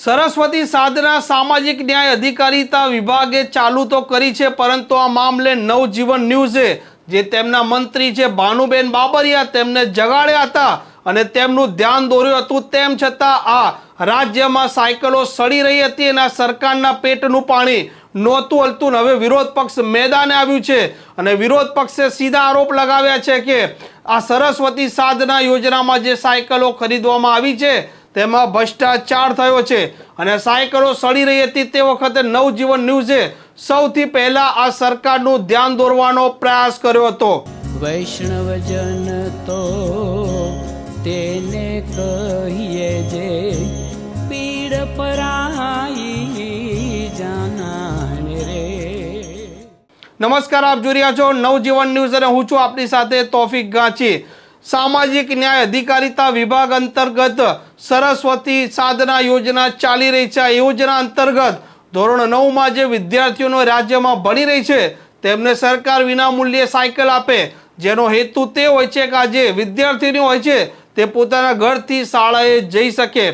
સરસ્વતી સાધના સામાજિક ન્યાય અધિકારીતા વિભાગે ચાલુ તો કરી છે, પરંતુ આ મામલે નવજીવન ન્યૂઝે જે તેમના મંત્રી છે ભાનુબેન બાબરિયા તેમને જગાડ્યા હતા અને તેમનું ધ્યાન દોર્યું હતું. તેમ છતાં આ રાજ્યમાં સાયકલો સડી રહી હતી અને સરકારના પેટનું પાણી નહોતું હલતું. હવે વિરોધ પક્ષ મેદાને આવ્યું છે અને વિરોધ પક્ષે સીધા આરોપ લગાવ્યા છે કે આ સરસ્વતી સાધના યોજનામાં જે સાયકલો ખરીદવામાં આવી છે તેમાં ભ્રષ્ટાચાર થયો છે અને સાયકલો સડી રહી હતી. તે વખતે નવજીવન ન્યૂઝે સૌથી પહેલા આ સરકારનું ધ્યાન દોરવાનો પ્રયાસ કર્યો હતો. વૈષ્ણવજન તો તેને કહીએ જે પીડ પરાઈ જાનાને રે. નમસ્કાર, આપ જોઈ રહ્યા છો નવજીવન ન્યૂઝ અને હું છું આપની સાથે તોફિક ગાંચી. સામાજિક ન્યાય અધિકારીતા વિભાગ અંતર્ગત સરસ્વતી સાધના યોજના ચાલી રહી છે. આ યોજના અંતર્ગત ધોરણ 9માં જે વિદ્યાર્થીઓનો રાજ્યમાં ભણી રહી છે તેમને સરકાર વિનામૂલ્યે સાયકલ આપે, જેનો હેતુ તે હોય છે કે આ જે વિદ્યાર્થીઓ હોય છે તે પોતાના ઘરથી શાળાએ જઈ શકે.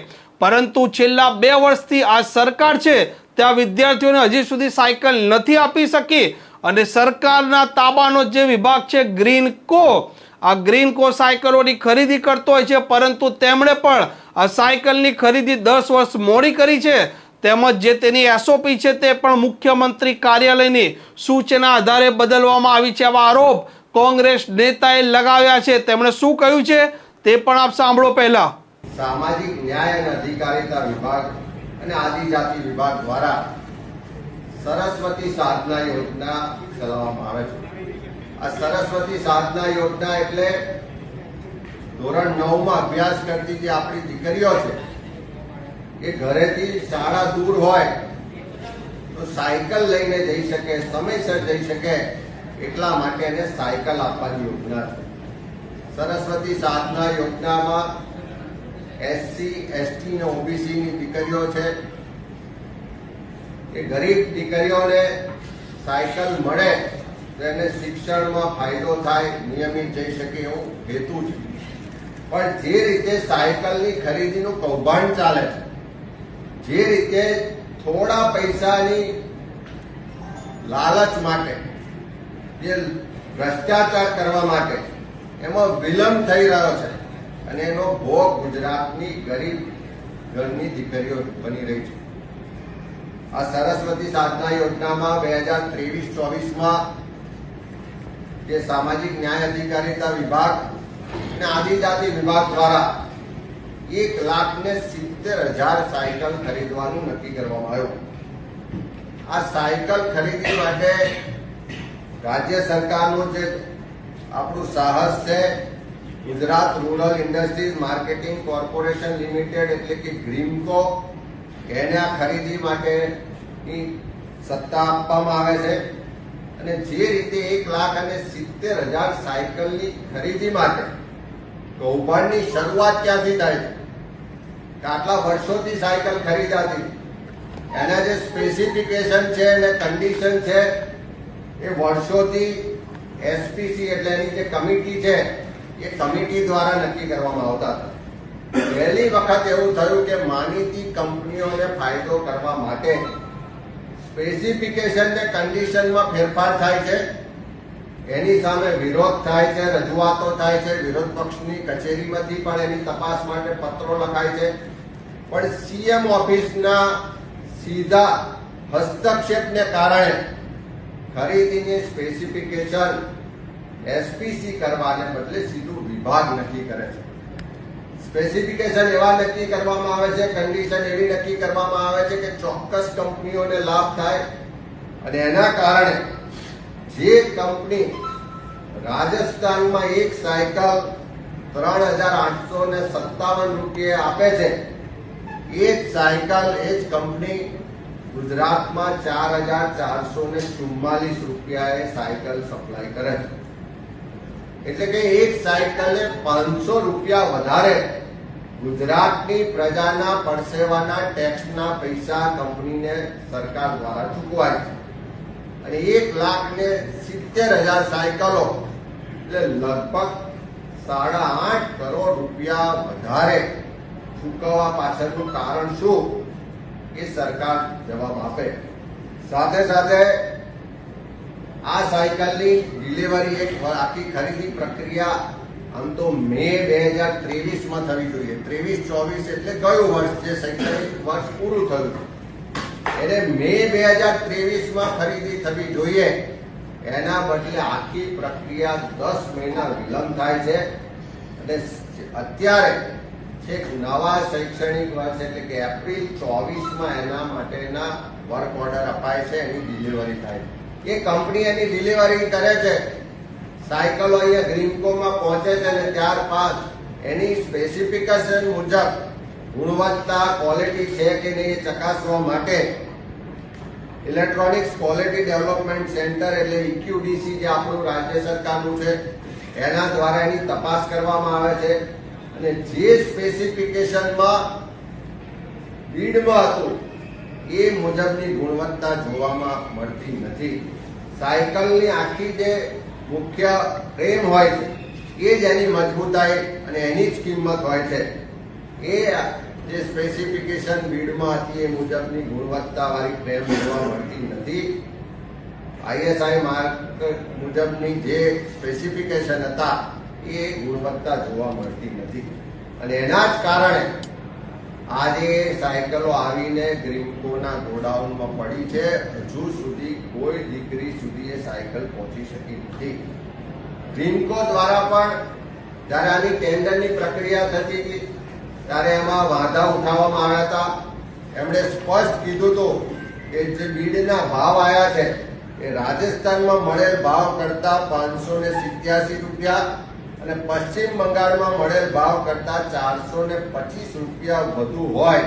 પરંતુ છેલ્લા 2 વર્ષથી આ સરકાર છે ત્યાં વિદ્યાર્થીઓને હજી સુધી સાયકલ નથી આપી શકી અને સરકારના તાબાનો જે વિભાગ છે ગ્રીનકો, આ ગ્રીનકો સાયકલોની ખરીદી કરતો હોય છે, પરંતુ તેમણે પણ આ સાયકલની ખરીદી 10 વર્ષ મોડી કરી છે. તેમજ જે તેની એસઓપી છે તે પણ મુખ્યમંત્રી કાર્યાલયની સૂચના આધારે બદલવામાં આવી છે. આવા આરોપ કોંગ્રેસ નેતાએ લગાવ્યા છે. તેમણે શું કહ્યું છે તે પણ આપ સાંભળો. પહેલા સામાજિક ન્યાય અને અધિકારીતા વિભાગ અને આદિજાતિ વિભાગ દ્વારા સરસ્વતી સાધના યોજના ચલાવવામાં આવે છે. આ સરસ્વતી સાધના યોજના એટલે ધોરણ 9માં અભ્યાસ કરતી જે આપણી દીકરીઓ છે એ ઘરેથી શાળા દૂર હોય તો સાયકલ લઈને જઈ શકે, સમયસર જઈ શકે, એટલા માટે એને સાયકલ આપવાની યોજના છે. સરસ્વતી સાધના યોજનામાં એસસી, એસટી અને ઓબીસી ની દીકરીઓ છે એ ગરીબ દીકરીઓને સાયકલ મળે તો એને શિક્ષણમાં ફાયદો થાય, નિયમિત જઈ શકે એવું હેતુ છે. પણ જે રીતે સાયકલની ખરીદીનું કૌભાંડ ચાલે છે, જે રીતે થોડા પૈસાની લાલચ માટે જે ભ્રષ્ટાચાર કરવા માટે એમાં વિલંબ થઈ રહ્યો છે અને એનો ભોગ ગુજરાતની ગરીબ ઘરની દીકરીઓ બની રહી છે. આ સરસ્વતી સાધના યોજનામાં 2023-24માં જે સામાજિક ન્યાય અધિકારીતા વિભાગ અને આદિજાતિ વિભાગ દ્વારા 1,70,000 સાયકલ ખરીદવાનું નક્કી કરવામાં આવ્યું. આ સાયકલ ખરીદી માટે રાજ્ય સરકારનું જે આપણું સાહસ છે, Gujarat rural industries marketing corporation limited એટલે કે ગ્રીનકો, એને આ ખરીદી માટેની સત્તા આપવામાં આવે છે. અને જે રીતે 1,70,000 સાયકલની ખરીદી માટે કૌભાંડની શરૂઆત ક્યાંથી થાય છે કે આટલા વર્ષોથી સાયકલ ખરીદાતી, એના જે સ્પેસિફિકેશન છે અને કન્ડિશન છે એ વર્ષોથી એસપીસી એટલે એની જે કમિટી છે એ કમિટી દ્વારા નક્કી કરવામાં આવતા હતા. પહેલી વખત એવું થયું કે માનીતી કંપનીઓને ફાયદો કરવા માટે સ્પેસિફિકેશન ને કન્ડિશનમાં ફેરફાર થાય છે. એની સામે વિરોધ થાય છે, રજૂઆતો થાય છે, વિરોધ પક્ષની કચેરીમાંથી પણ એની તપાસ માટે પત્રો લખાય છે. પણ સીએમ ઓફિસના સીધા હસ્તક્ષેપને કારણે ખરીદીની સ્પેસિફિકેશન એસપીસી કરવાને બદલે સીધું વિભાગ નક્કી કરે છે. સ્પેસિફિકેશન એવા નક્કી કરવામાં આવે છે, કન્ડિશન એવી નક્કી કરવામાં આવે છે કે ચોક્કસ કંપનીઓને લાભ થાય અને એના કારણે જે કંપની રાજસ્થાનમાં એક સાયકલ 3,857 રૂપિયે આપે છે, એ જ સાયકલ એ જ કંપની ગુજરાતમાં 4,444 રૂપિયાએ સાયકલ સપ્લાય કરે છે. એટલે કે એક સાયકલને 500 રૂપિયા વધારે ગુજરાતની પ્રજાના પરસેવાના ટેક્સના પૈસા કંપનીને સરકાર દ્વારા ચૂકવાય છે. અને 1,70,000 સાયકલો એટલે લગભગ 8.5 કરોડ રૂપિયા વધારે ચૂકવવા પાછળનું કારણ શું એ સરકાર જવાબ આપે. સાથે સાથે આ સાયકલની ડિલિવરી એક આખી ખરીદી પ્રક્રિયા આમ તો મે 2023માં થવી જોઈએ. 23-24 એટલે કયું વર્ષ, જે શૈક્ષણિક વર્ષ પૂરું થયું એને મે 2023માં ખરીદી થવી જોઈએ. એના બદલે આખી પ્રક્રિયા 10 મહિના વિલંબ થાય છે. અને અત્યારે છેક નવા શૈક્ષણિક વર્ષ એટલે કે એપ્રિલ 24માં એના માટેના વર્ક ઓર્ડર અપાય છે, એની ડિલિવરી થાય. એ કંપની એની ડિલિવરી કરે છે, સાયકલો અહીંયા ગ્રીનકોમાં પહોંચે છે અને ત્યારબાદ એની સ્પેસિફિકેશન મુજબ ગુણવત્તા ક્વોલિટી છે કે નહીં એ ચકાસવા માટે ઇલેક્ટ્રોનિક્સ ક્વોલિટી ડેવલપમેન્ટ સેન્ટર એટલે ઇક્યુડીસી જે આપણું રાજ્ય સરકારનું છે એના દ્વારા એની તપાસ કરવામાં આવે છે. અને જે સ્પેસિફિકેશનમાં બીડમાં હતું એ મુજબની ગુણવત્તા જોવામાં મળતી નથી. સાયકલની આખી જે મુખ્ય ફ્રેમ હોય છે એ જ એની મજબૂતાઈ અને એની જ કિંમત હોય છે. એ જે સ્પેસિફિકેશન બીડમાં હતી એ મુજબની ગુણવત્તાવાળી ફ્રેમ જોવા મળતી નથી. આઈએસઆઈ માર્ક મુજબની જે સ્પેસિફિકેશન હતા એ ગુણવત્તા જોવા મળતી નથી. અને એના જ કારણે આજે સાયકલો આવીને ગ્રીનકોના ગોડાઉનમાં પડી છે. હજુ સુધી કોઈ ડિગ્રી સુધી એ સાયકલ પહોંચી શકી નથી. ગ્રીનકો દ્વારા પણ જ્યારે આની ટેન્ડરની પ્રક્રિયા થતી હતી ત્યારે એમાં વાંધા ઉઠાવવામાં આવ્યા હતા. એમણે સ્પષ્ટ કીધું હતું કે જે બીડના ભાવ આવ્યા છે એ રાજસ્થાનમાં મળેલ ભાવ કરતા 587 રૂપિયા અને પશ્ચિમ બંગાળમાં મળેલ ભાવ કરતા 425 રૂપિયા વધુ હોય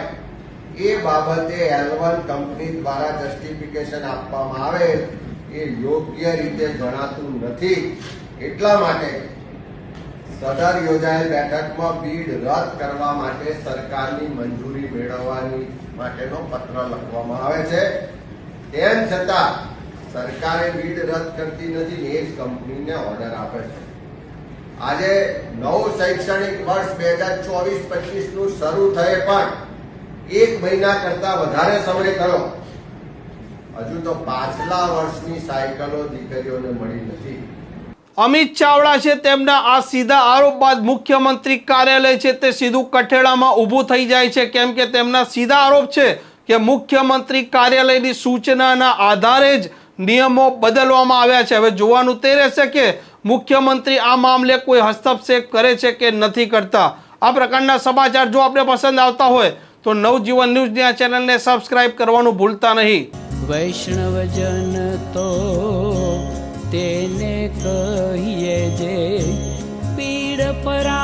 એ બાબતે L1 કંપની દ્વારા જસ્ટિફિકેશન આપવામાં આવે એ યોગ્ય રીતે ગણાતું નથી. એટલા માટે સદર યોજાયેલ બેઠકમાં બીડ રદ કરવા માટે સરકારની મંજૂરી મેળવવાની માટેનો પત્ર લખવામાં આવે છે. તેમ છતાં સરકારે બીડ રદ કરતી નથી ને એ જ કંપનીને ઓર્ડર આપે છે. આજે નવું શૈક્ષણિક વર્ષ 2024-25 નું શરૂ થયે પણ 1 મહિના કરતા વધારે સમય થયો, હજુ તો પાછલા વર્ષની સાયકલો દીકરીઓને મળી નથી. અમિત ચાવડા છે તેમના આ સીધા આરોપ બાદ મુખ્યમંત્રી કાર્યાલય છે તે સીધું કઠેડામાં ઊભું થઈ જાય છે. કેમ કે તેમના સીધા આરોપ છે કે મુખ્યમંત્રી કાર્યાલયની સૂચનાના આધારે જ નિયમો બદલવામાં આવ્યા છે. હવે જોવાનું તે રહેશે કે મુખ્યમંત્રી આ મામલે કોઈ હસ્તક્ષેપ કરે છે કે નથી કરતા. આ પ્રકારના સમાચાર જો આપને પસંદ આવતા હોય તો નવજીવન ન્યૂઝની આ ચેનલને સબસ્ક્રાઇબ કરવાનું ભૂલતા નહીં. વૈષ્ણવજન તો તેને કહીએ જે પીડ પરા